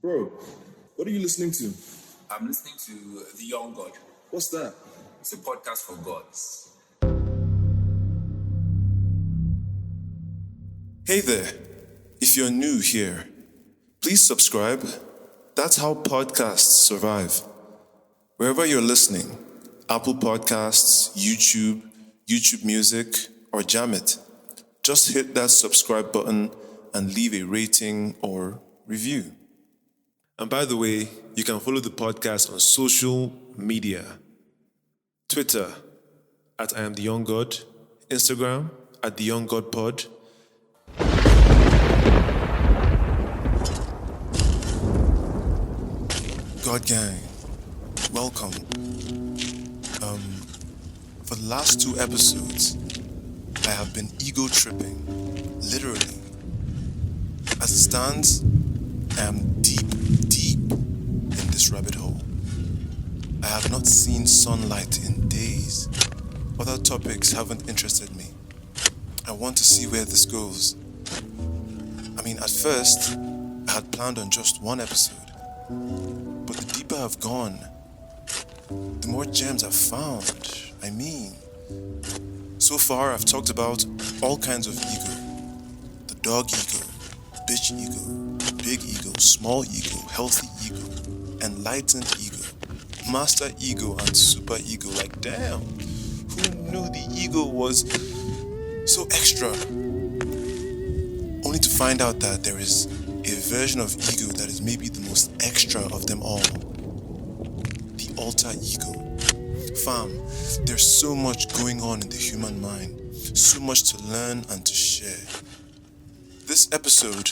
Bro, what are you listening to? I'm listening to The Young God. What's that? It's a podcast for gods. Hey there, if you're new here, please subscribe. That's how podcasts survive. Wherever you're listening, Apple Podcasts, YouTube Music, or Jamit, just hit that subscribe button and leave a rating or review. And by the way, you can follow the podcast on social media. Twitter, at I am the Young God. Instagram, at the Young God Pod. God Gang, welcome. For the last 2 episodes, I have been ego tripping, literally. As it stands, I am deep in this rabbit hole. I have not seen sunlight in days. Other topics haven't interested me. I want to see where this goes. At first, I had planned on just 1 episode. But the deeper I've gone, the more gems I've found. So far I've talked about all kinds of ego. The dog ego, bitch ego, big ego, small ego, healthy ego, enlightened ego, master ego, and super ego. Like, damn, who knew the ego was so extra? Only to find out that there is a version of ego that is maybe the most extra of them all. The alter ego. Fam, there's so much going on in the human mind, so much to learn and to share. This episode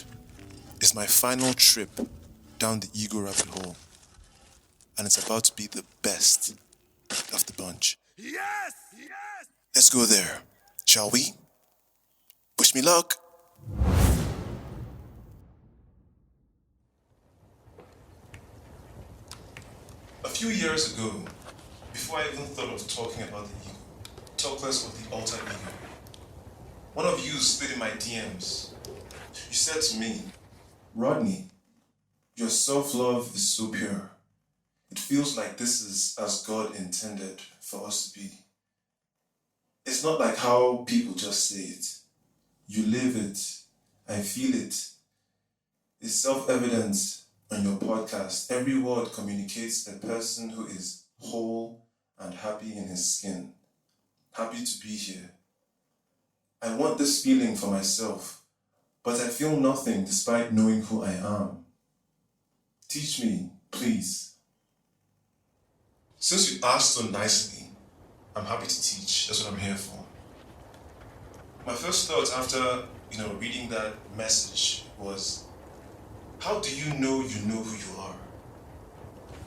is my final trip down the ego rabbit hole, and it's about to be the best of the bunch. Yes! Let's go there, shall we? Wish me luck. A few years ago, before I even thought of talking about the ego, talk less of the alter ego, one of you slid in my DMs. You said to me, Rodney, your self-love is so pure. It feels like this is as God intended for us to be. It's not like how people just say it. You live it. I feel it. It's self-evident on your podcast. Every word communicates a person who is whole and happy in his skin. Happy to be here. I want this feeling for myself, but I feel nothing despite knowing who I am. Teach me, please. Since you asked so nicely, I'm happy to teach. That's what I'm here for. My first thought after, reading that message was, how do you know who you are?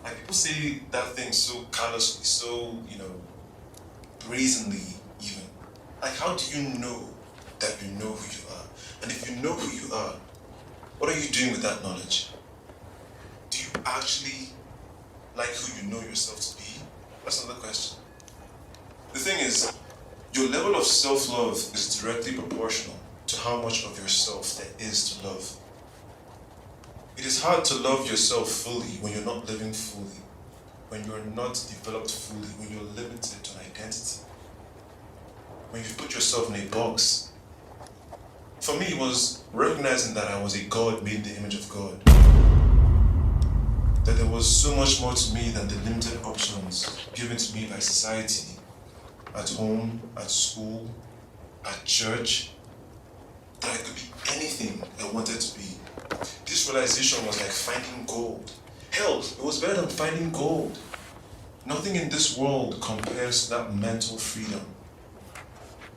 Like, people say that thing so callously, so, brazenly even. Like, how do you know that you know who you are? And if you know who you are, what are you doing with that knowledge? Do you actually like who you know yourself to be? That's another question. The thing is, your level of self-love is directly proportional to how much of yourself there is to love. It is hard to love yourself fully when you're not living fully, when you're not developed fully, when you're limited to an identity, when you've put yourself in a box. For me, it was recognizing that I was a God made in the image of God. That there was so much more to me than the limited options given to me by society, at home, at school, at church, that I could be anything I wanted to be. This realization was like finding gold. Hell, it was better than finding gold. Nothing in this world compares to that mental freedom.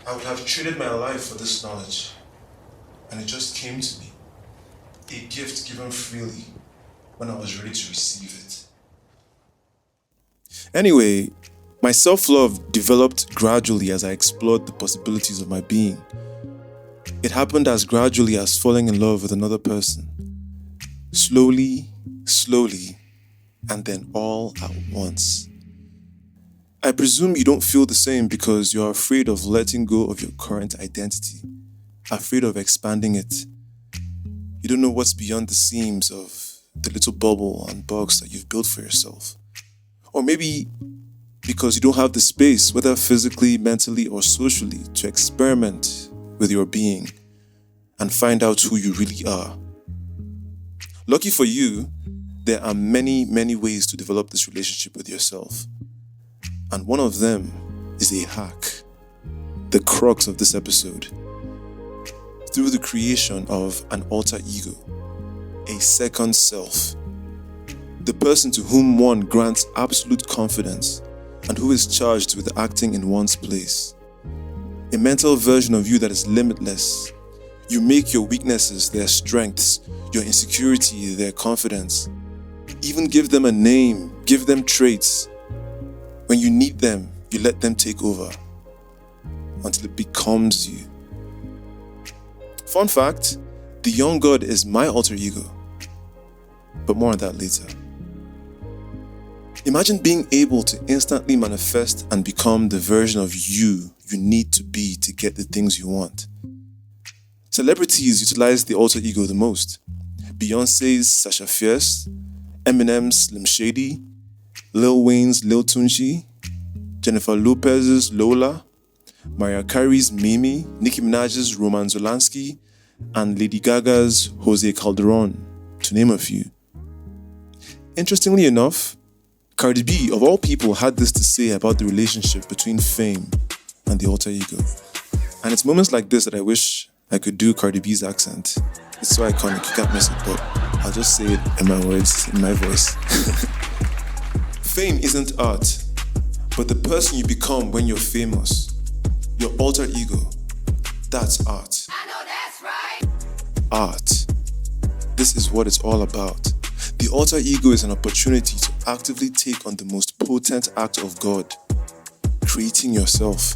I would have traded my life for this knowledge, and it just came to me. A gift given freely when I was ready to receive it. Anyway, my self-love developed gradually as I explored the possibilities of my being. It happened as gradually as falling in love with another person. Slowly, and then all at once. I presume you don't feel the same because you're afraid of letting go of your current identity, afraid of expanding it. You don't know what's beyond the seams of the little bubble and box that you've built for yourself. Or maybe because you don't have the space, whether physically, mentally, or socially, to experiment with your being and find out who you really are. Lucky for you, there are many, many ways to develop this relationship with yourself. And one of them is a hack, the crux of this episode. Through the creation of an alter ego, a second self, the person to whom one grants absolute confidence and who is charged with acting in one's place. A mental version of you that is limitless. You make your weaknesses their strengths, your insecurity their confidence. Even give them a name, give them traits. When you need them, you let them take over until it becomes you. Fun fact, the young God is my alter ego. But more on that later. Imagine being able to instantly manifest and become the version of you need to be to get the things you want. Celebrities utilize the alter ego the most. Beyonce's Sasha Fierce, Eminem's Slim Shady, Lil Wayne's Lil Tunchi, Jennifer Lopez's Lola, Mariah Carey's Mimi, Nicki Minaj's Roman Zolanski, and Lady Gaga's Jose Calderon, to name a few. Interestingly enough, Cardi B, of all people, had this to say about the relationship between fame and the alter ego. And it's moments like this that I wish I could do Cardi B's accent. It's so iconic, you can't miss it, but I'll just say it in my words, in my voice. Fame isn't art, but the person you become when you're famous, your alter ego, that's art. I know that's right. Art. This is what it's all about. The alter ego is an opportunity to actively take on the most potent act of God, creating yourself.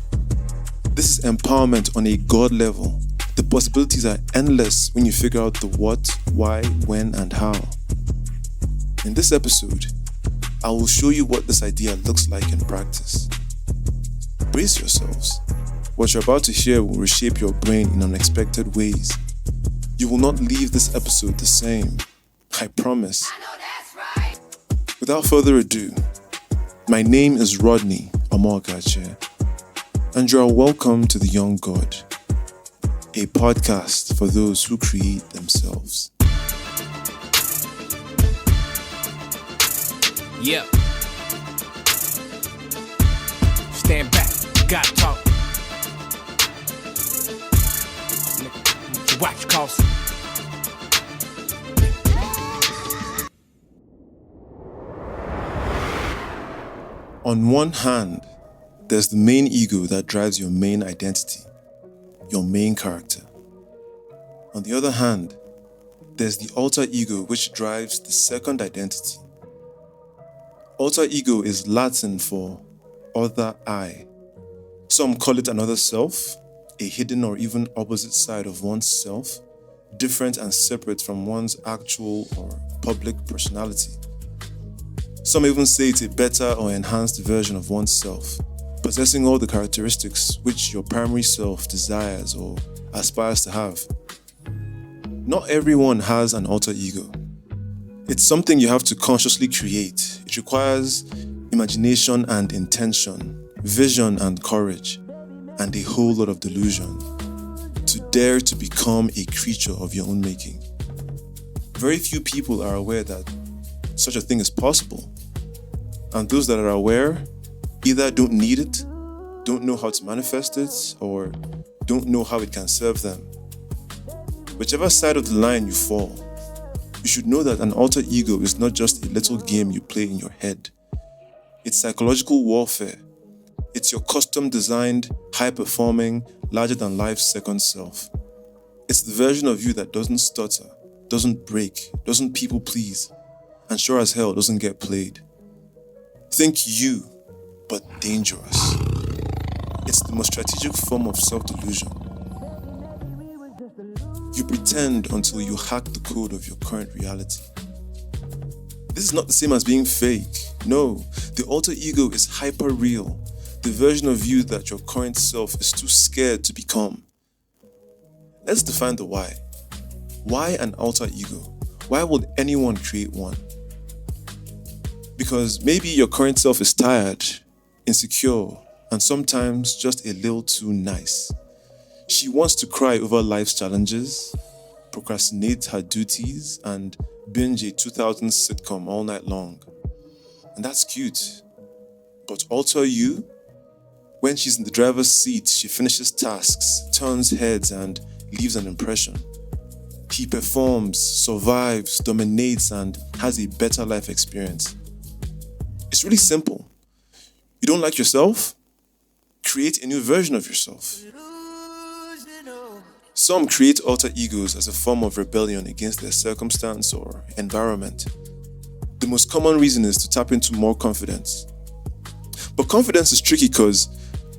This is empowerment on a God level. The possibilities are endless when you figure out the what, why, when, and how. In this episode, I will show you what this idea looks like in practice. Brace yourselves. What you're about to hear will reshape your brain in unexpected ways. You will not leave this episode the same. I promise. I know that's right. Without further ado, my name is Rodney Omorgache, and you are welcome to The Young God, a podcast for those who create themselves. Yeah. Stand back, gotta talk. Watch cost. On one hand, there's the main ego that drives your main identity, your main character. On the other hand, there's the alter ego which drives the second identity. Alter ego is Latin for other I. Some call it another self, a hidden or even opposite side of one's self, different and separate from one's actual or public personality. Some even say it's a better or enhanced version of oneself, possessing all the characteristics which your primary self desires or aspires to have. Not everyone has an alter ego. It's something you have to consciously create. It requires imagination and intention, vision and courage, and a whole lot of delusion to dare to become a creature of your own making. Very few people are aware that such a thing is possible. And those that are aware either don't need it, don't know how to manifest it, or don't know how it can serve them. Whichever side of the line you fall, you should know that an alter ego is not just a little game you play in your head. It's psychological warfare. It's your custom-designed, high-performing, larger-than-life second self. It's the version of you that doesn't stutter, doesn't break, doesn't people-please, and sure as hell doesn't get played. Think you, but dangerous. It's the most strategic form of self-delusion. You pretend until you hack the code of your current reality. This is not the same as being fake. No, the alter ego is hyper-real, the version of you that your current self is too scared to become. Let's define the why. Why an alter ego? Why would anyone create one? Because maybe your current self is tired, insecure, and sometimes just a little too nice. She wants to cry over life's challenges, procrastinate her duties, and binge a 2000s sitcom all night long. And that's cute. But alter you? When she's in the driver's seat, she finishes tasks, turns heads, and leaves an impression. He performs, survives, dominates, and has a better life experience. It's really simple. You don't like yourself? Create a new version of yourself. Some create alter egos as a form of rebellion against their circumstance or environment. The most common reason is to tap into more confidence. But confidence is tricky because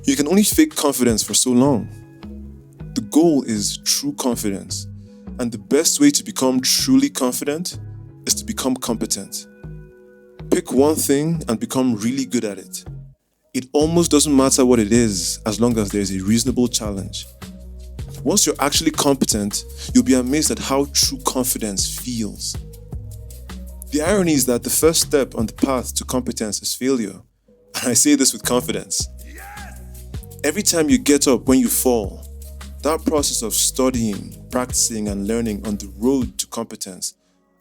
you can only fake confidence for so long. The goal is true confidence, and the best way to become truly confident is to become competent. Pick one thing and become really good at it. It almost doesn't matter what it is as long as there's a reasonable challenge. Once you're actually competent, you'll be amazed at how true confidence feels. The irony is that the first step on the path to competence is failure. And I say this with confidence. Every time you get up when you fall, that process of studying, practicing, and learning on the road to competence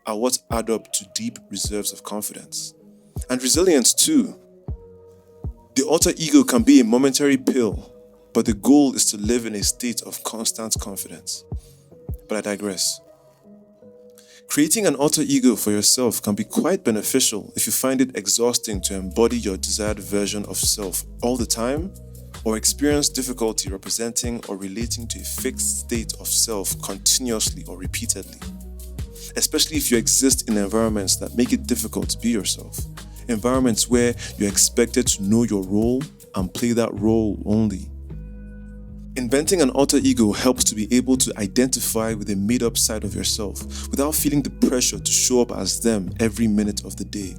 are what add up to deep reserves of confidence. And resilience too. The alter ego can be a momentary pill, but the goal is to live in a state of constant confidence. But I digress. Creating an alter ego for yourself can be quite beneficial if you find it exhausting to embody your desired version of self all the time, or experience difficulty representing or relating to a fixed state of self continuously or repeatedly. Especially if you exist in environments that make it difficult to be yourself. Environments where you're expected to know your role and play that role only. Inventing an alter ego helps to be able to identify with a made-up side of yourself without feeling the pressure to show up as them every minute of the day,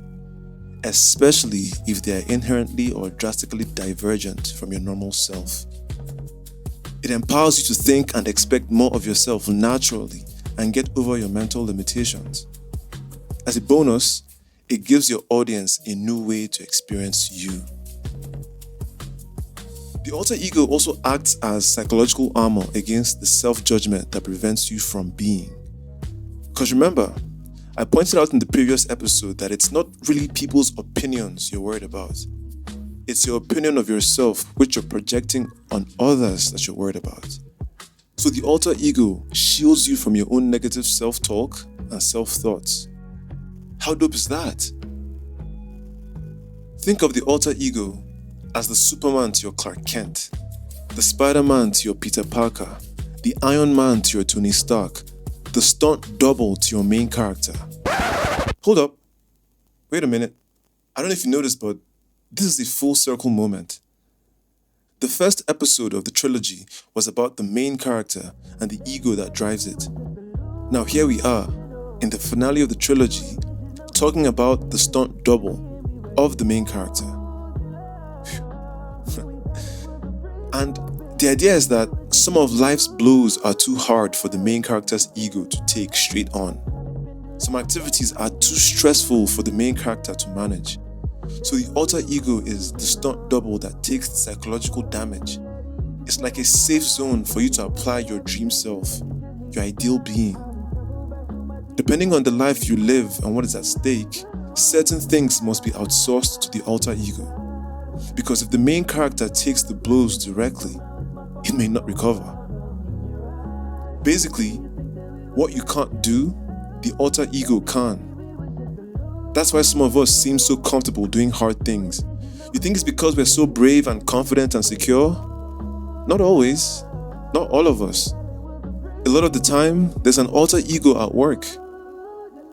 especially if they are inherently or drastically divergent from your normal self. It empowers you to think and expect more of yourself naturally and get over your mental limitations. As a bonus, it gives your audience a new way to experience you. The alter ego also acts as psychological armor against the self-judgment that prevents you from being. Because remember, I pointed out in the previous episode that it's not really people's opinions you're worried about. It's your opinion of yourself which you're projecting on others that you're worried about. So the alter ego shields you from your own negative self-talk and self-thoughts. How dope is that? Think of the alter ego as the Superman to your Clark Kent, the Spider-Man to your Peter Parker, the Iron Man to your Tony Stark, the stunt double to your main character. Hold up. Wait a minute. I don't know if you noticed, but this is a full circle moment. The first episode of the trilogy was about the main character and the ego that drives it. Now here we are, in the finale of the trilogy, talking about the stunt double of the main character. And the idea is that some of life's blows are too hard for the main character's ego to take straight on. Some activities are too stressful for the main character to manage. So the alter ego is the stunt double that takes the psychological damage. It's like a safe zone for you to apply your dream self, your ideal being. Depending on the life you live and what is at stake, certain things must be outsourced to the alter ego. Because if the main character takes the blows directly, it may not recover. Basically, what you can't do, the alter ego can. That's why some of us seem so comfortable doing hard things. You think it's because we're so brave and confident and secure? Not always. Not all of us. A lot of the time, there's an alter ego at work.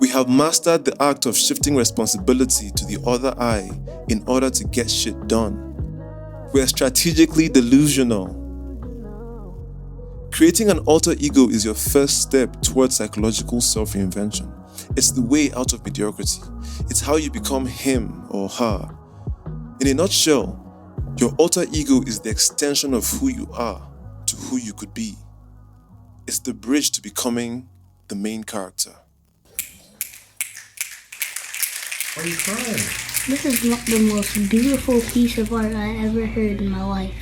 We have mastered the act of shifting responsibility to the other eye in order to get shit done. We're strategically delusional. Creating an alter ego is your first step towards psychological self-reinvention. It's the way out of mediocrity. It's how you become him or her. In a nutshell, your alter ego is the extension of who you are to who you could be. It's the bridge to becoming the main character. Why are you crying? This is not the most beautiful piece of art I ever heard in my life.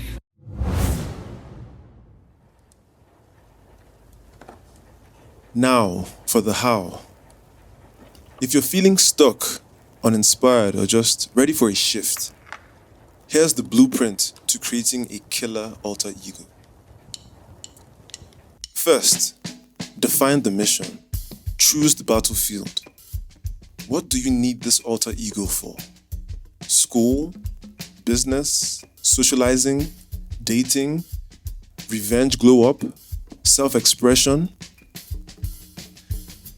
Now, for the how. If you're feeling stuck, uninspired, or just ready for a shift, here's the blueprint to creating a killer alter ego. First, define the mission. Choose the battlefield. What do you need this alter ego for? School, business, socializing, dating, revenge glow up, self-expression?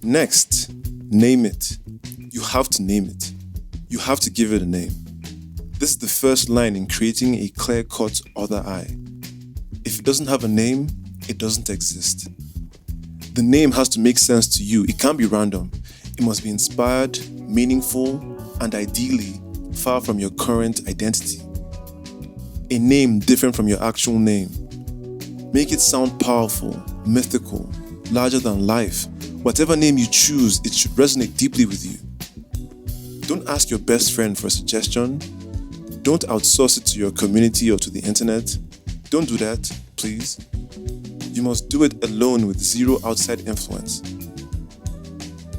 Next, name it. You have to name it. You have to give it a name. This is the first line in creating a clear-cut other I. If it doesn't have a name, it doesn't exist. The name has to make sense to you. It can't be random. It must be inspired, meaningful, and ideally far from your current identity. A name different from your actual name. Make it sound powerful, mythical, larger than life. Whatever name you choose, it should resonate deeply with you. Don't ask your best friend for a suggestion. Don't outsource it to your community or to the internet. Don't do that, please. You must do it alone with zero outside influence.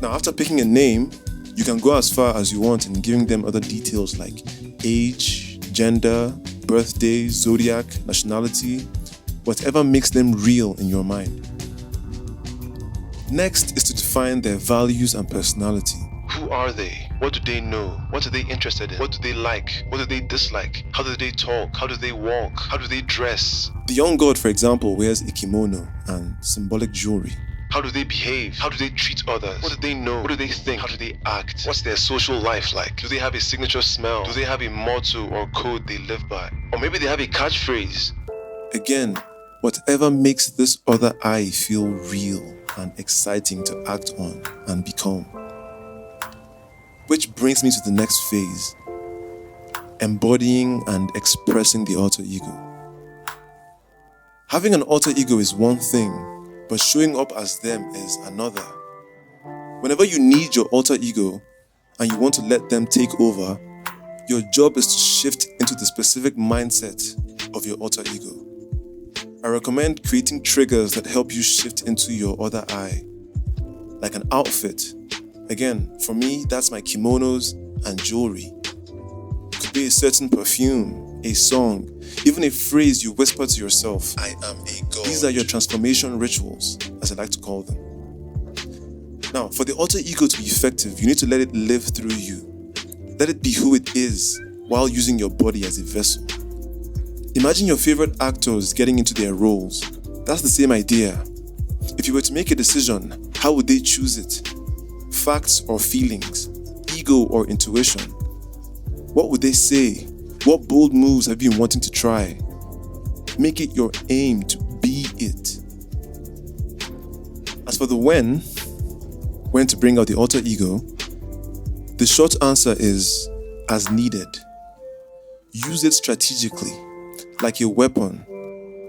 Now, after picking a name, you can go as far as you want in giving them other details like age, gender, birthday, zodiac, nationality, whatever makes them real in your mind. Next is to define their values and personality. Who are they? What do they know? What are they interested in? What do they like? What do they dislike? How do they talk? How do they walk? How do they dress? The young god, for example, wears a kimono and symbolic jewelry. How do they behave? How do they treat others? What do they know? What do they think? How do they act? What's their social life like? Do they have a signature smell? Do they have a motto or code they live by? Or maybe they have a catchphrase. Again, whatever makes this other I feel real and exciting to act on and become. Which brings me to the next phase, embodying and expressing the alter ego. Having an alter ego is one thing, but showing up as them is another. Whenever you need your alter ego and you want to let them take over, your job is to shift into the specific mindset of your alter ego. I recommend creating triggers that help you shift into your other I, like an outfit. Again, for me, that's my kimonos and jewelry. It could be a certain perfume, a song, even a phrase you whisper to yourself. I am a god. These are your transformation rituals, as I like to call them. Now, for the alter ego to be effective, you need to let it live through you. Let it be who it is while using your body as a vessel. Imagine your favorite actors getting into their roles. That's the same idea. If you were to make a decision, how would they choose it? Facts or feelings? Ego or intuition? What would they say? What bold moves have you been wanting to try? Make it your aim to be it. As for the when to bring out the alter ego, the short answer is as needed. Use it strategically, like a weapon.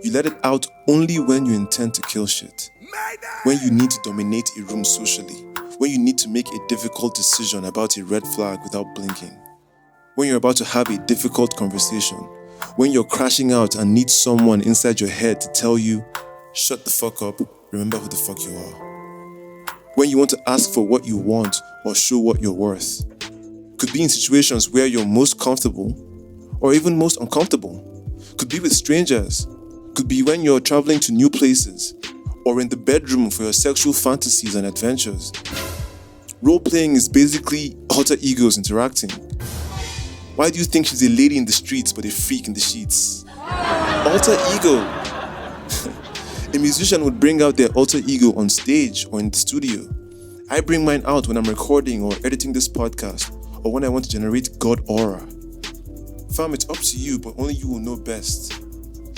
You let it out only when you intend to kill shit. When you need to dominate a room socially. When you need to make a difficult decision about a red flag without blinking. When you're about to have a difficult conversation. When you're crashing out and need someone inside your head to tell you, shut the fuck up, remember who the fuck you are. When you want to ask for what you want or show what you're worth. Could be in situations where you're most comfortable or even most uncomfortable. Could be with strangers. Could be when you're traveling to new places or in the bedroom for your sexual fantasies and adventures. Role-playing is basically alter egos interacting. Why do you think she's a lady in the streets but a freak in the sheets? Alter ego. A musician would bring out their alter ego on stage or in the studio. I bring mine out when I'm recording or editing this podcast or when I want to generate God aura. Fam, it's up to you, but only you will know best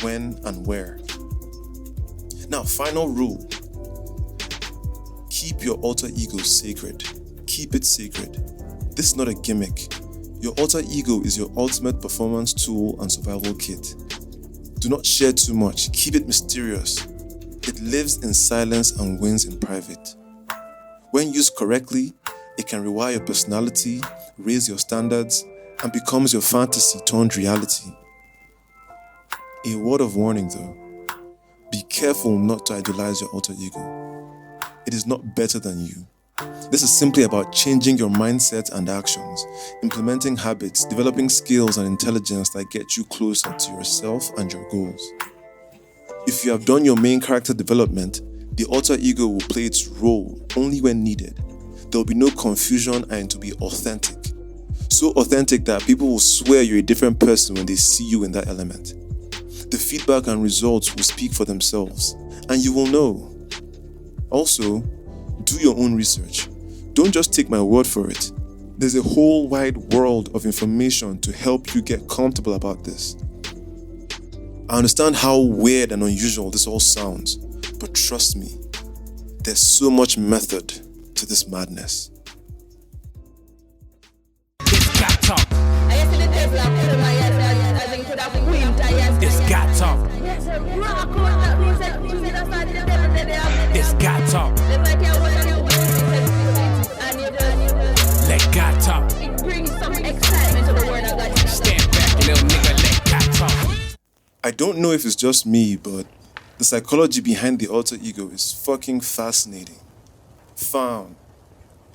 when and where. Now, final rule. Keep your alter ego sacred. Keep it sacred. This is not a gimmick. Your alter ego is your ultimate performance tool and survival kit. Do not share too much. Keep it mysterious. It lives in silence and wins in private. When used correctly, it can rewire your personality, raise your standards, and becomes your fantasy turned reality. A word of warning though, be careful not to idolize your alter ego. It is not better than you. This is simply about changing your mindset and actions, implementing habits, developing skills and intelligence that get you closer to yourself and your goals. If you have done your main character development, the alter ego will play its role only when needed. There will be no confusion and it will be authentic. So authentic that people will swear you're a different person when they see you in that element. The feedback and results will speak for themselves, and you will know. Also, do your own research. Don't just take my word for it. There's a whole wide world of information to help you get comfortable about this. I understand how weird and unusual this all sounds, but trust me, there's so much method to this madness. This got talk. This got talk. This got talk. Let God talk. Stand back, little nigga, let God talk. I don't know if it's just me, but the psychology behind the alter ego is fucking fascinating. Found.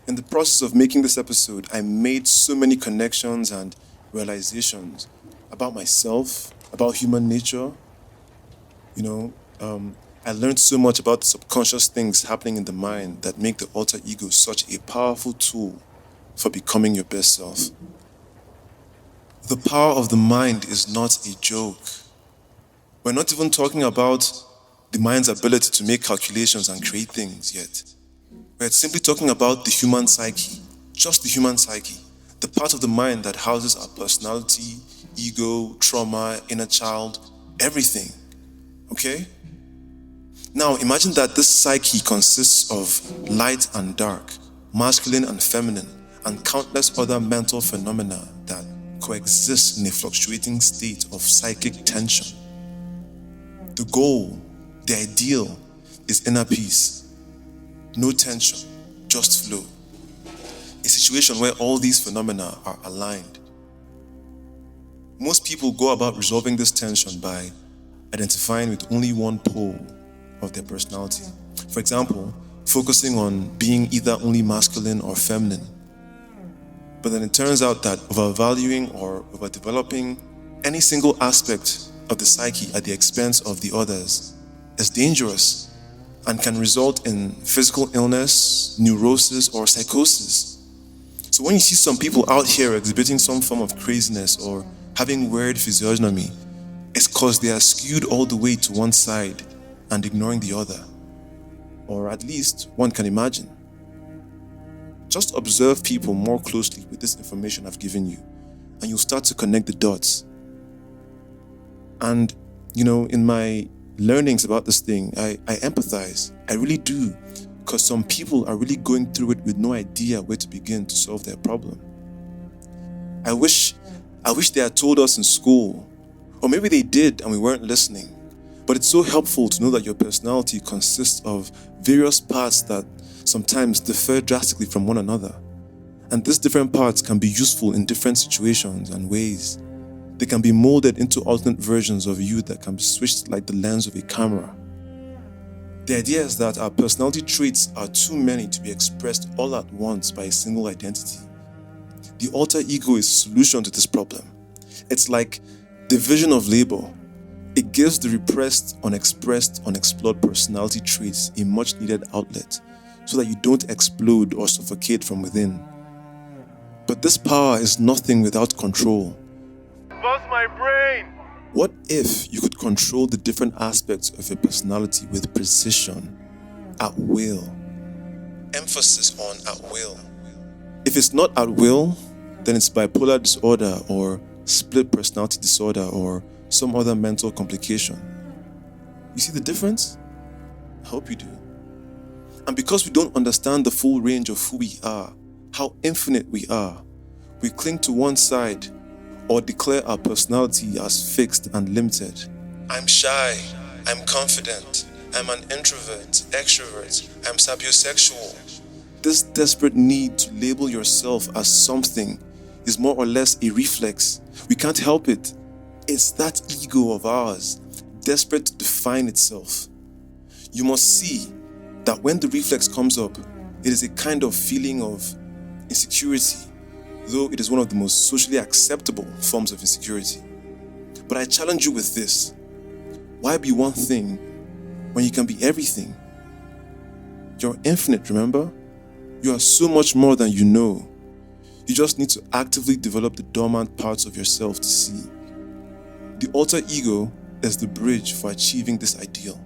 In the process of making this episode, I made so many connections and realizations about myself, about human nature. I learned so much about the subconscious things happening in the mind that make the alter ego such a powerful tool for becoming your best self. The power of the mind is not a joke. We're not even talking about the mind's ability to make calculations and create things yet. We're simply talking about the human psyche, just the human psyche, the part of the mind that houses our personality, ego, trauma, inner child, everything. Okay? Now imagine that this psyche consists of light and dark, masculine and feminine, and countless other mental phenomena that coexist in a fluctuating state of psychic tension. The goal, the ideal, is inner peace. No tension, just flow. A situation where all these phenomena are aligned. Most people go about resolving this tension by identifying with only one pole of their personality. For example, focusing on being either only masculine or feminine. But then it turns out that overvaluing or overdeveloping any single aspect of the psyche at the expense of the others is dangerous and can result in physical illness, neurosis, or psychosis. So when you see some people out here exhibiting some form of craziness or having weird physiognomy, it's because they are skewed all the way to one side and ignoring the other. Or at least one can imagine. Just observe people more closely with this information I've given you, and you'll start to connect the dots. And, in my learnings about this thing, I empathize. I really do. Because some people are really going through it with no idea where to begin to solve their problem. I wish they had told us in school, or maybe they did and we weren't listening. But it's so helpful to know that your personality consists of various parts that sometimes differ drastically from one another. And these different parts can be useful in different situations and ways. They can be molded into alternate versions of you that can be switched like the lens of a camera. The idea is that our personality traits are too many to be expressed all at once by a single identity. The alter ego is a solution to this problem. It's like division of labor. It gives the repressed, unexpressed, unexplored personality traits a much needed outlet so that you don't explode or suffocate from within. But this power is nothing without control. Bust my brain! What if you could control the different aspects of your personality with precision, at will? Emphasis on at will. If it's not at will, then it's bipolar disorder or split personality disorder or some other mental complication. You see the difference? I hope you do. And because we don't understand the full range of who we are, how infinite we are, we cling to one side or declare our personality as fixed and limited. I'm shy, I'm confident, I'm an introvert, extrovert, I'm sapiosexual. This desperate need to label yourself as something is more or less a reflex. We can't help it. It's that ego of ours, desperate to define itself. You must see that when the reflex comes up, it is a kind of feeling of insecurity, though it is one of the most socially acceptable forms of insecurity. But I challenge you with this. Why be one thing when you can be everything? You're infinite, remember? You are so much more than you know. You just need to actively develop the dormant parts of yourself to see. The alter ego is the bridge for achieving this ideal.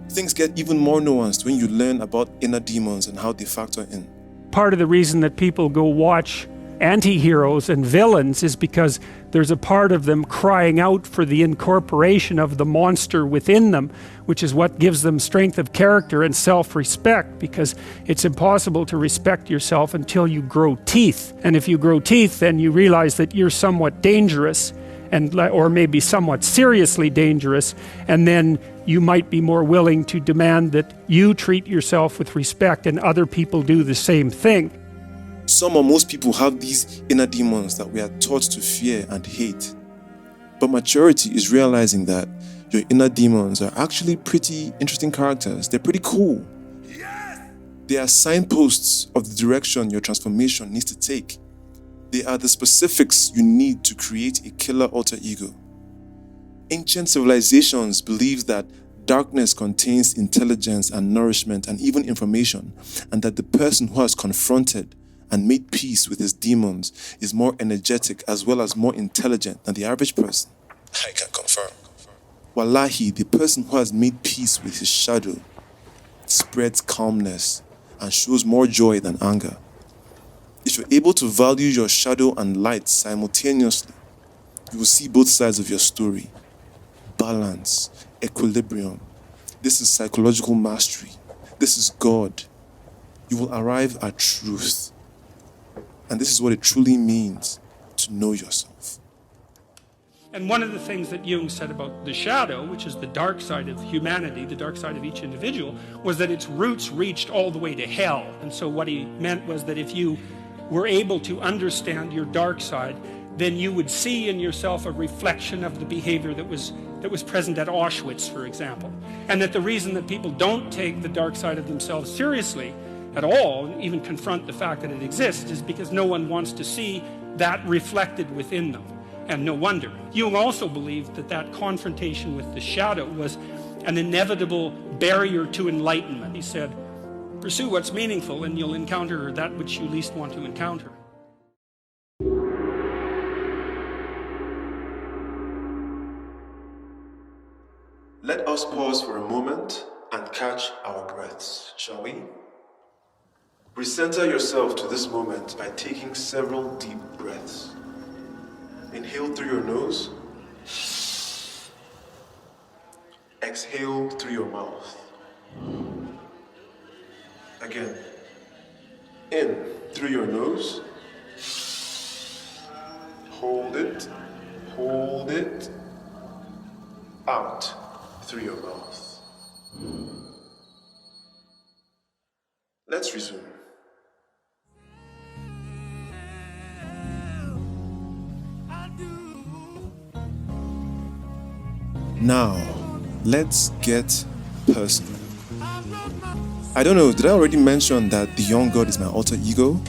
Things get even more nuanced when you learn about inner demons and how they factor in. Part of the reason that people go watch anti-heroes and villains is because there's a part of them crying out for the incorporation of the monster within them, which is what gives them strength of character and self-respect, because it's impossible to respect yourself until you grow teeth. And if you grow teeth, then you realize that you're somewhat dangerous, or maybe somewhat seriously dangerous, and then you might be more willing to demand that you treat yourself with respect and other people do the same thing. Some or most people have these inner demons that we are taught to fear and hate. But maturity is realizing that your inner demons are actually pretty interesting characters. They're pretty cool. They are signposts of the direction your transformation needs to take. They are the specifics you need to create a killer alter ego. Ancient civilizations believed that darkness contains intelligence and nourishment and even information, and that the person who has confronted and made peace with his demons is more energetic as well as more intelligent than the average person. I can confirm. Wallahi, the person who has made peace with his shadow spreads calmness and shows more joy than anger. If you're able to value your shadow and light simultaneously, you will see both sides of your story. Balance, equilibrium. This is psychological mastery. This is God. You will arrive at truth. And this is what it truly means to know yourself. And one of the things that Jung said about the shadow, which is the dark side of humanity, the dark side of each individual, was that its roots reached all the way to hell. And so what he meant was that if you were able to understand your dark side, then you would see in yourself a reflection of the behavior that was present at Auschwitz, for example. And that the reason that people don't take the dark side of themselves seriously at all, and even confront the fact that it exists, is because no one wants to see that reflected within them. And no wonder. Jung also believed that that confrontation with the shadow was an inevitable barrier to enlightenment. He said, pursue what's meaningful and you'll encounter that which you least want to encounter. Let us pause for a moment and catch our breaths, shall we? Recenter yourself to this moment by taking several deep breaths. Inhale through your nose. Exhale through your mouth. Again. In through your nose. Hold it. Hold it. Out through your mouth. Let's resume. Now, let's get personal. I don't know, did I already mention that the young God is my alter ego?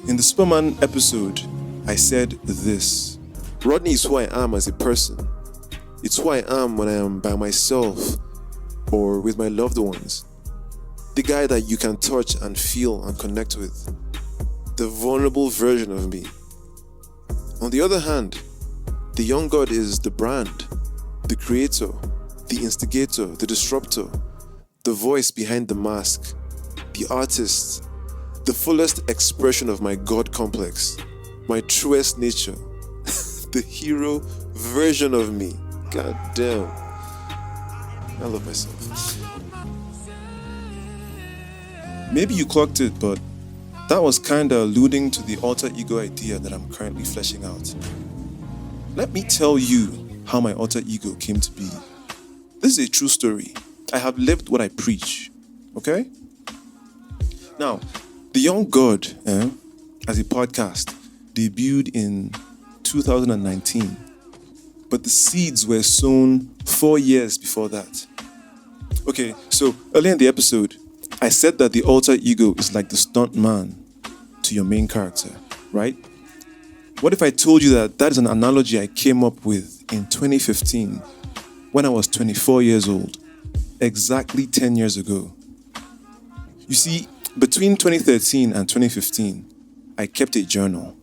In the Superman episode, I said this. Rodney is who I am as a person. It's who I am when I am by myself or with my loved ones. The guy that you can touch and feel and connect with. The vulnerable version of me. On the other hand, the young God is the brand, the creator, the instigator, the disruptor, the voice behind the mask, the artist, the fullest expression of my God complex, my truest nature, the hero version of me. God damn. I love myself. Maybe you clocked it, but that was kinda alluding to the alter ego idea that I'm currently fleshing out. Let me tell you how my alter ego came to be. This is a true story. I have lived what I preach, okay? Now, The Young God, as a podcast, debuted in 2019, but the seeds were sown 4 years before that. Okay, so earlier in the episode, I said that the alter ego is like the stunt man to your main character, right? What if I told you that that is an analogy I came up with in 2015 when I was 24 years old, exactly 10 years ago? You see, between 2013 and 2015, I kept a journal.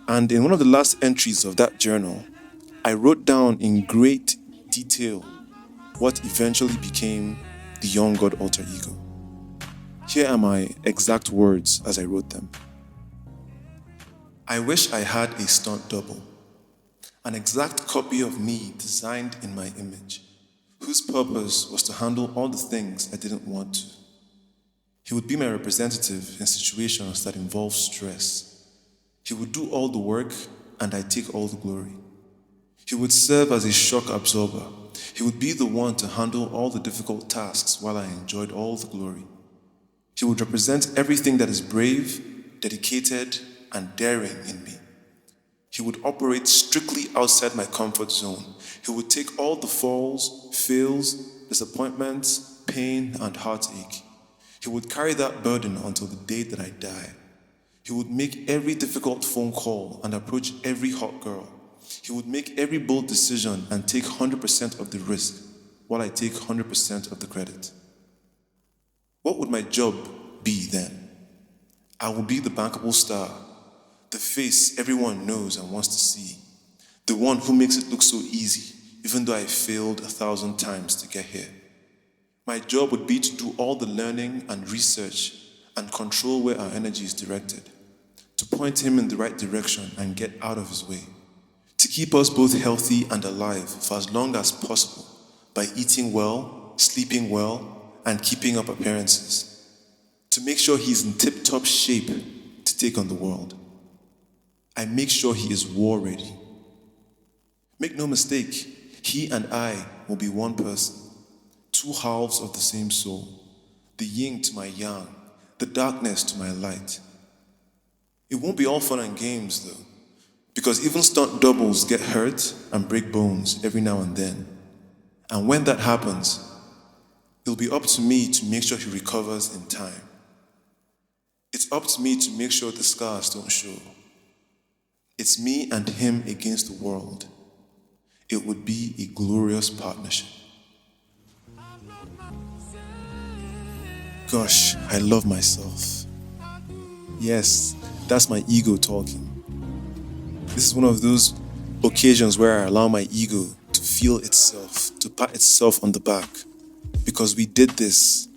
And in one of the last entries of that journal, I wrote down in great detail what eventually became the Young God alter ego. Here are my exact words as I wrote them. I wish I had a stunt double, an exact copy of me designed in my image, whose purpose was to handle all the things I didn't want to. He would be my representative in situations that involve stress. He would do all the work and I take all the glory. He would serve as a shock absorber. He would be the one to handle all the difficult tasks while I enjoyed all the glory. He would represent everything that is brave, dedicated, and daring in me. He would operate strictly outside my comfort zone. He would take all the falls, fails, disappointments, pain, and heartache. He would carry that burden until the day that I die. He would make every difficult phone call and approach every hot girl. He would make every bold decision and take 100% of the risk, while I take 100% of the credit. What would my job be then? I would be the bankable star, the face everyone knows and wants to see, the one who makes it look so easy, even though I failed 1,000 times to get here. My job would be to do all the learning and research and control where our energy is directed, to point him in the right direction and get out of his way, to keep us both healthy and alive for as long as possible by eating well, sleeping well, and keeping up appearances, to make sure he's in tip-top shape to take on the world. I make sure he is war ready. Make no mistake, he and I will be one person, two halves of the same soul, the yin to my yang, the darkness to my light. It won't be all fun and games though, because even stunt doubles get hurt and break bones every now and then. And when that happens, it'll be up to me to make sure he recovers in time. It's up to me to make sure the scars don't show. It's me and him against the world. It would be a glorious partnership. Gosh, I love myself. Yes, that's my ego talking. This is one of those occasions where I allow my ego to feel itself, to pat itself on the back. Because we did this.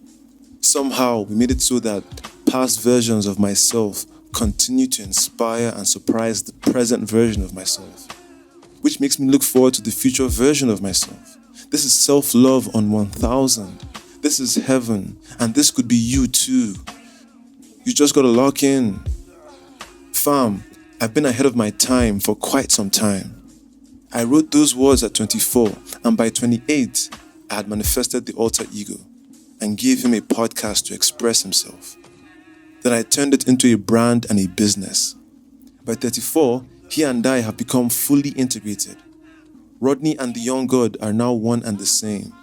Somehow we made it so that past versions of myself continue to inspire and surprise the present version of myself, which makes me look forward to the future version of myself. This is self-love on 1000. This is heaven, and this could be you too. You just gotta lock in. Fam, I've been ahead of my time for quite some time. I wrote those words at 24, and by 28, I had manifested the alter ego and gave him a podcast to express himself. Then I turned it into a brand and a business. By 34, he and I have become fully integrated. Rodney and the Young God are now one and the same.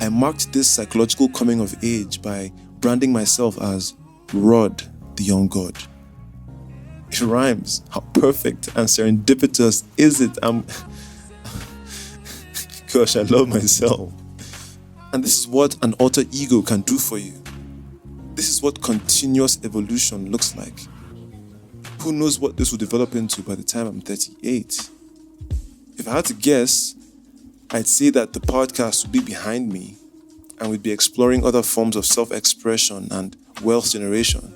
I marked this psychological coming of age by branding myself as Rod, the Young God. It rhymes. How perfect and serendipitous is it? Gosh, I love myself. And this is what an alter ego can do for you. This is what continuous evolution looks like. Who knows what this will develop into by the time I'm 38? If I had to guess, I'd say that the podcast would be behind me and we'd be exploring other forms of self-expression and wealth generation.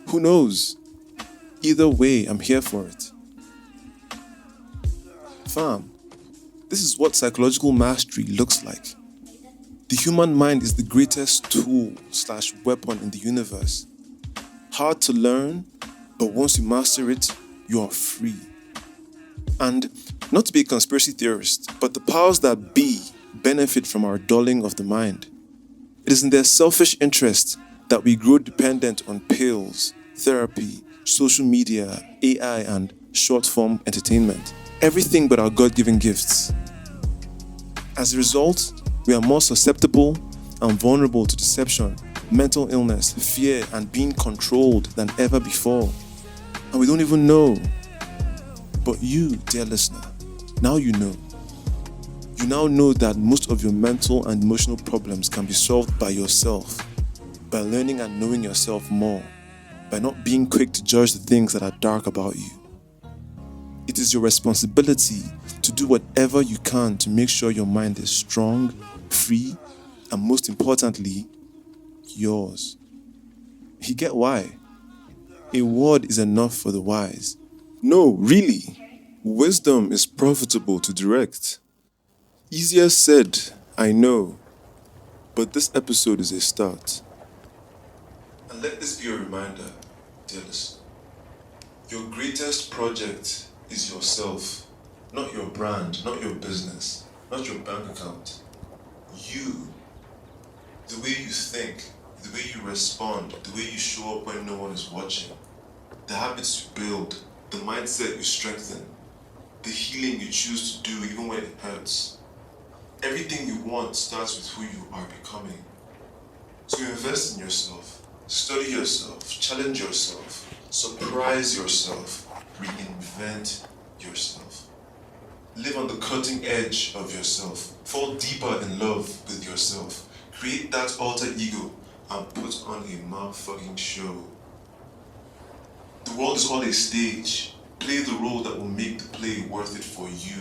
Who knows? Either way, I'm here for it. Fam, this is what psychological mastery looks like. The human mind is the greatest tool/weapon in the universe. Hard to learn, but once you master it, you are free. And not to be a conspiracy theorist, but the powers that be benefit from our dulling of the mind. It is in their selfish interest that we grow dependent on pills, therapy, social media, AI, and short-form entertainment. Everything but our God-given gifts. As a result, we are more susceptible and vulnerable to deception, mental illness, fear, and being controlled than ever before. And we don't even know. But you, dear listener, now you know. You now know that most of your mental and emotional problems can be solved by yourself, by learning and knowing yourself more, by not being quick to judge the things that are dark about you. It is your responsibility to do whatever you can to make sure your mind is strong, free, and most importantly, yours. You get why? A word is enough for the wise. No, really. Wisdom is profitable to direct. Easier said, I know, but this episode is a start. And let this be a reminder, dear listener. Your greatest project is yourself, not your brand, not your business, not your bank account. You. The way you think, the way you respond, the way you show up when no one is watching, the habits you build, the mindset you strengthen, the healing you choose to do even when it hurts. Everything you want starts with who you are becoming. So invest in yourself, study yourself, challenge yourself, surprise yourself, reinvent yourself. Live on the cutting edge of yourself, fall deeper in love with yourself, create that alter ego, and put on a motherfucking show. The world is all a stage. Play the role that will make the play worth it for you,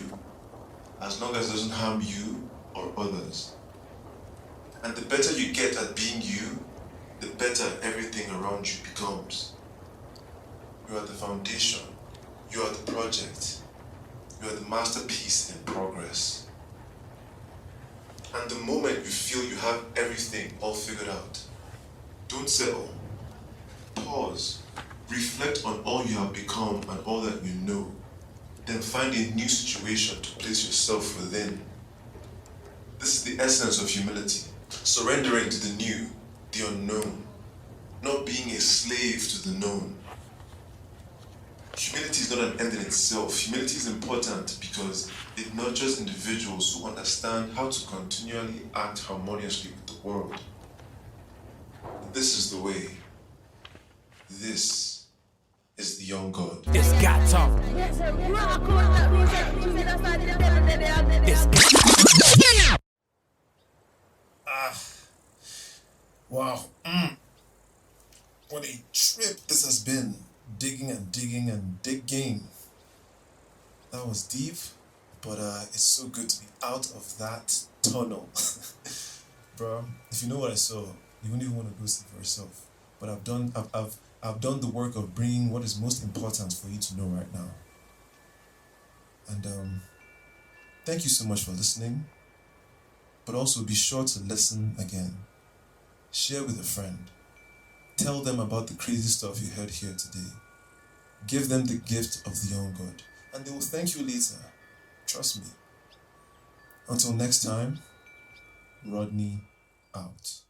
as long as it doesn't harm you or others. And the better you get at being you, the better everything around you becomes. You are the foundation. You are the project. You are the masterpiece in progress. And the moment you feel you have everything all figured out, don't settle. Pause. Reflect on all you have become and all that you know. Then find a new situation to place yourself within. This is the essence of humility. Surrendering to the new, the unknown. Not being a slave to the known. Humility is not an end in itself. Humility is important because it nurtures individuals who understand how to continually act harmoniously with the world. This is the way. This is the young God. This got talk. This Wow. What a trip this has been. Digging and digging and digging. That was deep, but it's so good to be out of that tunnel. Bro, if you know what I saw, you wouldn't even want to go see for yourself. But I've done the work of bringing what is most important for you to know right now. And thank you so much for listening. But also be sure to listen again. Share with a friend. Tell them about the crazy stuff you heard here today. Give them the gift of the young God, and they will thank you later. Trust me. Until next time, Rodney out.